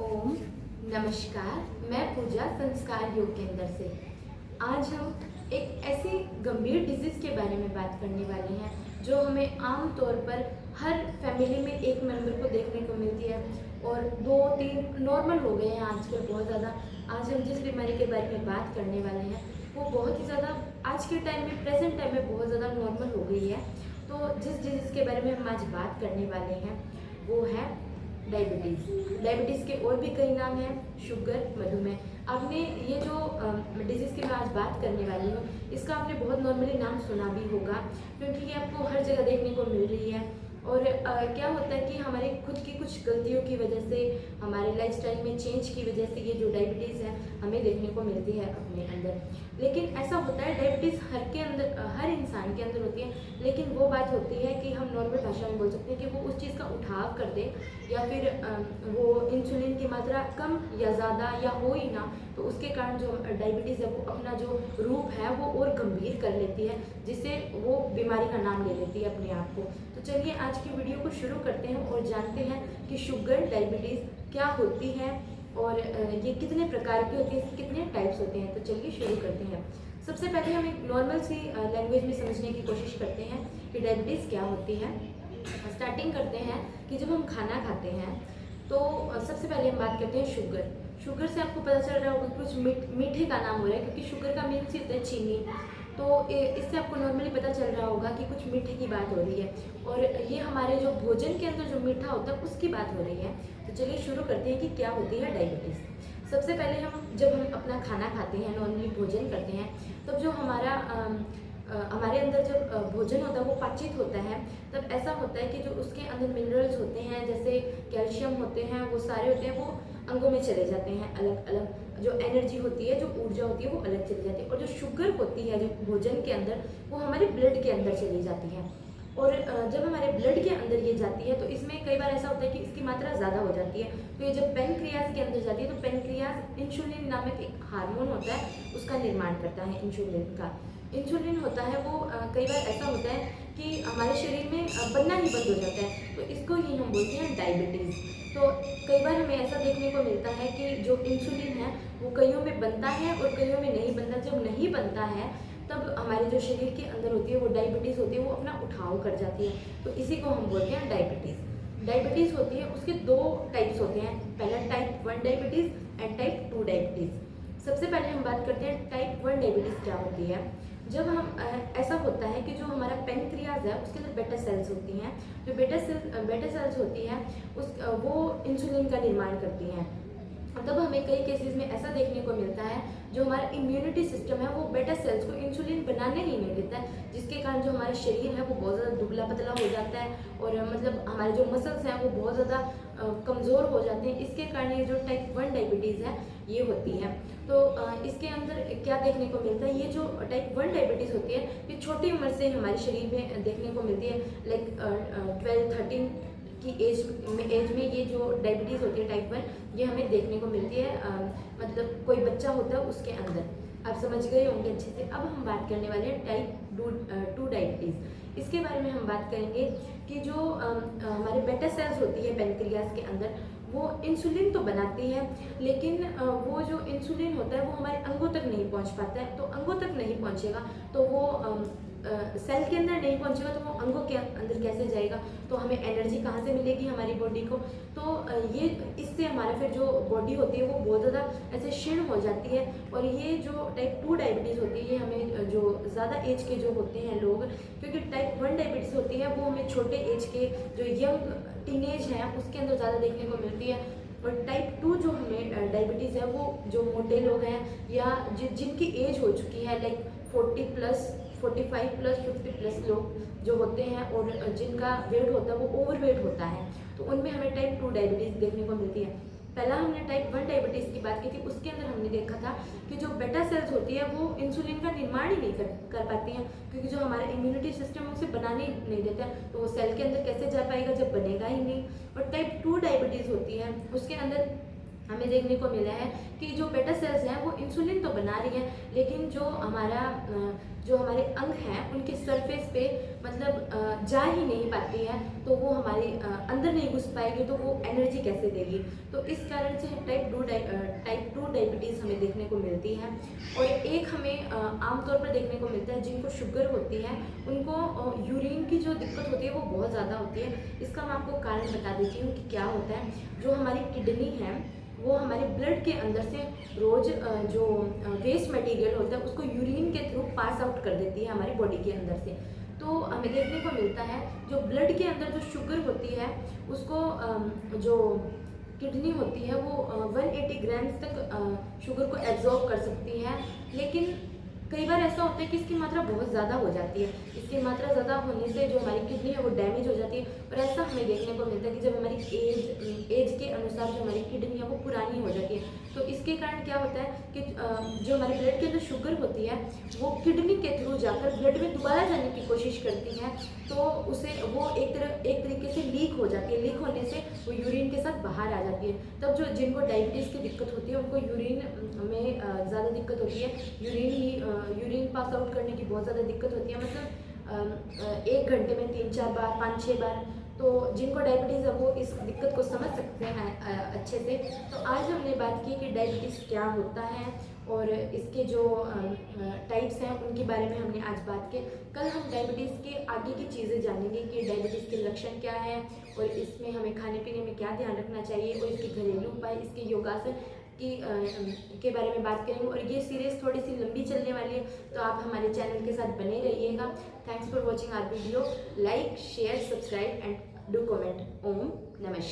ओम नमस्कार। मैं पूजा संस्कार योग केंद्र से। आज हम एक ऐसी गंभीर डिजीज़ के बारे में बात करने वाले हैं जो हमें आम तौर पर हर फैमिली में एक मेंबर को देखने को मिलती है और दो तीन नॉर्मल हो गए हैं आजकल बहुत ज़्यादा। आज हम जिस बीमारी के बारे में बात करने वाले हैं वो बहुत ही ज़्यादा आज के टाइम में प्रेजेंट टाइम में बहुत ज़्यादा नॉर्मल हो गई है। तो जिस डिजीज़ के बारे में हम आज बात करने वाले हैं वो है डायबिटीज़। डायबिटीज़ के और भी कई नाम हैं, शुगर, मधुमेह। आपने ये जो डिजीज़ की मैं आज बात करने वाली हूँ इसका आपने बहुत नॉर्मली नाम सुना भी होगा क्योंकि ये आपको हर जगह देखने को मिल रही है। और क्या होता है कि हमारे खुद की कुछ गलतियों की वजह से, हमारे लाइफस्टाइल में चेंज की वजह से ये जो डायबिटीज़ है हमें देखने को मिलती है अपने अंदर। लेकिन ऐसा होता है डायबिटीज़ हर इंसान के अंदर होती है, लेकिन वो बात होती है कि हम नॉर्मल भाषा में बोल सकते हैं कि वो उस चीज़ का उठाव कर दे या फिर वो इंसुलिन की मात्रा कम या ज़्यादा या हो ही ना, तो उसके कारण जो डायबिटीज़ है वो अपना जो रूप है वो और गंभीर कर लेती है, जिससे वो बीमारी का नाम ले लेती है अपने आप को। तो चलिए आज की वीडियो को शुरू करते हैं और जानते हैं कि शुगर डायबिटीज़ क्या होती है और ये कितने प्रकार की होती है, इसके कितने टाइप्स होते हैं। तो चलिए शुरू करते हैं। सबसे पहले हम एक नॉर्मल सी लैंग्वेज में समझने की कोशिश करते हैं कि डायबिटीज़ क्या होती है। स्टार्टिंग करते हैं कि जब हम खाना खाते हैं तो सबसे पहले हम बात करते हैं शुगर। शुगर से आपको पता चल रहा होगा कुछ मीठे का नाम हो रहा है क्योंकि शुगर का मीन्स ही होता है चीनी। तो इससे आपको नॉर्मली पता चल रहा होगा कि कुछ मीठे की बात हो रही है और ये हमारे जो भोजन के अंदर जो मीठा होता है उसकी बात हो रही है। तो चलिए शुरू करते हैं कि क्या होती है डायबिटीज़। सबसे पहले जब हम अपना खाना खाते हैं, नॉर्मली भोजन करते हैं, तब जो हमारे अंदर जब भोजन होता है वो पाचित होता है, तब ऐसा होता है कि जो उसके अंदर मिनरल्स होते हैं जैसे कैल्शियम होते हैं, वो सारे होते हैं, वो अंगों में चले जाते हैं अलग अलग। जो एनर्जी होती है, जो ऊर्जा होती है वो अलग चली जाती है। और जो शुगर होती है जो भोजन के अंदर, वो हमारे ब्लड के अंदर चली जाती है। और जब हमारे ब्लड के अंदर ये जाती है तो इसमें कई बार ऐसा होता है कि इसकी मात्रा ज़्यादा हो जाती है। तो ये जब पेनक्रियाज के अंदर जाती है तो पेनक्रियाज इंसुलिन नामक एक हार्मोन होता है उसका निर्माण करता है। इंसुलिन होता है वो कई बार ऐसा होता है कि हमारे शरीर में बनना ही बंद हो जाता है, तो इसको ही हम बोलते हैं डायबिटीज़। तो कई बार हमें ऐसा देखने को मिलता है कि जो इंसुलिन है वो कईयों में बनता है और कईयों में नहीं बनता। जब नहीं बनता है तब हमारे जो शरीर के अंदर होती है वो डायबिटीज़ होती है, वो अपना उठाव कर जाती है, तो इसी को हम बोलते हैं डायबिटीज़। डायबिटीज़ होती है, उसके दो टाइप्स होते हैं, पहला type 1 diabetes and type 2 diabetes. सबसे पहले हम बात करते हैं टाइप 1 डायबिटीज़ क्या होती है। जब हम ऐसा होता है कि जो हमारा पेनक्रियाज है उसके अंदर बेटा सेल्स होती हैं। जो बेटा सेल्स होती हैं वो इंसुलिन का निर्माण करती हैं। तब हमें कई केसेस में ऐसा देखने को मिलता है जो हमारा इम्यूनिटी सिस्टम है वो बेटा सेल्स को इंसुलिन बनाने ही नहीं देता है, जिसके कारण जो हमारा शरीर है वो बहुत ज़्यादा दुबला पतला हो जाता है और मतलब हमारे जो मसल्स हैं वो बहुत ज़्यादा कमज़ोर हो जाते हैं। इसके कारण ये जो टाइप 1 डायबिटीज़ है ये होती है। तो इसके अंदर क्या देखने को मिलता है, ये जो टाइप 1 डायबिटीज़ होती है ये छोटी उम्र से हमारे शरीर में देखने को मिलती है। लाइक 12-13 की एज में ये जो डायबिटीज़ होती है टाइप 1 ये हमें देखने को मिलती है। मतलब कोई बच्चा होता है उसके अंदर। आप समझ गए होंगे अच्छे से। अब हम बात करने वाले हैं टाइप 2 डायबिटीज़। इसके बारे में हम बात करेंगे कि जो हमारे बेटा सेल्स होती है पेनक्रियाज के अंदर वो इंसुलिन तो बनाती है, लेकिन वो जो इंसुलिन होता है वो हमारे अंगों तक नहीं पहुंच पाता है। तो अंगों तक नहीं पहुंचेगा तो वो सेल के अंदर नहीं पहुंचेगा तो वो अंगों के अंदर कैसे जाएगा, तो हमें एनर्जी कहाँ से मिलेगी हमारी बॉडी को। तो ये इससे हमारा फिर जो बॉडी होती है वो बहुत ज़्यादा ऐसे क्षीण हो जाती है। और ये जो टाइप 2 डायबिटीज़ होती है ये हमें जो ज़्यादा एज के जो होते हैं लोग, क्योंकि टाइप 1 डायबिटीज़ होती है वो हमें छोटे एज के जो यंग टीनेज है उसके अंदर ज़्यादा देखने को मिलती है। और टाइप 2 जो हमें डायबिटीज़ है वो जो मोटे लोग हैं या जिनकी एज हो चुकी है, लाइक 40 प्लस, 45 प्लस, 50 प्लस लोग जो होते हैं और जिनका वेट होता है वो ओवर वेट होता है, तो उनमें हमें टाइप 2 डायबिटीज़ देखने को मिलती है। पहला हमने टाइप 1 डायबिटीज़ की बात की थी, उसके अंदर हमने देखा था कि जो बेटा सेल्स होती है वो इंसुलिन का निर्माण ही नहीं कर पाती हैं, क्योंकि जो हमारा इम्यूनिटी सिस्टम है उसे बनाने ही नहीं देता है, तो वो सेल के अंदर कैसे जा पाएगा जब बनेगा ही नहीं। और टाइप 2 डायबिटीज़ होती है उसके अंदर हमें देखने को मिला है कि जो बेटा सेल्स हैं वो इंसुलिन तो बना रही हैं, लेकिन जो हमारे अंग हैं उनके सरफेस पे मतलब जा ही नहीं पाती है, तो वो हमारे अंदर नहीं घुस पाएगी, तो वो एनर्जी कैसे देगी। तो इस कारण से टाइप 2 डायबिटीज़ हमें देखने को मिलती है। और एक हमें आमतौर पर देखने को मिलता है जिनको शुगर होती है उनको यूरिन की जो दिक्कत होती है वो बहुत ज़्यादा होती है। इसका मैं आपको कारण बता देती हूँ कि क्या होता है। जो हमारी किडनी है वो हमारे ब्लड के अंदर से रोज़ जो वेस्ट मटेरियल होता है उसको यूरिन के थ्रू पास आउट कर देती है हमारी बॉडी के अंदर से। तो हमें देखने को मिलता है जो ब्लड के अंदर जो शुगर होती है उसको जो किडनी होती है वो 180 ग्राम्स तक शुगर को एब्जॉर्ब कर सकती है। लेकिन कई बार ऐसा होता है कि इसकी मात्रा बहुत ज़्यादा हो जाती है। इसकी मात्रा ज़्यादा होने से जो हमारी किडनी है वो डैमेज हो जाती है। और ऐसा हमें देखने को मिलता है कि जब हमारी एज के अनुसार जो हमारी किडनी है वो पुरानी हो जाती है, तो इसके कारण क्या होता है कि जो हमारे ब्लड के अंदर शुगर होती है वो किडनी के थ्रू जाकर ब्लड में दोबारा जाने की कोशिश करती है, तो उसे वो एक तरीके से लीक हो जाती है। लीक होने से वो यूरिन के साथ बाहर आ जाती है। तब जो जिनको डायबिटीज़ की दिक्कत होती है उनको यूरिन में ज़्यादा दिक्कत होती है। यूरिन पास आउट करने की बहुत ज़्यादा दिक्कत होती है, मतलब 1 घंटे में 3-4 बार, 5-6 बार। तो जिनको डायबिटीज़ है वो इस दिक्कत को समझ सकते हैं अच्छे से। तो आज हमने बात की कि डायबिटीज़ क्या होता है और इसके जो टाइप्स हैं उनके बारे में हमने आज बात की। कल हम डायबिटीज़ के आगे की चीज़ें जानेंगे कि डायबिटीज़ के लक्षण क्या हैं और इसमें हमें खाने पीने में क्या ध्यान रखना चाहिए, और इसके घरेलू उपाय, इसके योगासन की के बारे में बात करेंगे। और ये सीरीज़ थोड़ी सी लंबी चलने वाली है, तो आप हमारे चैनल के साथ बने रहिएगा। Thanks for watching our video. Like, share, subscribe and do comment. ओम नमस्कार।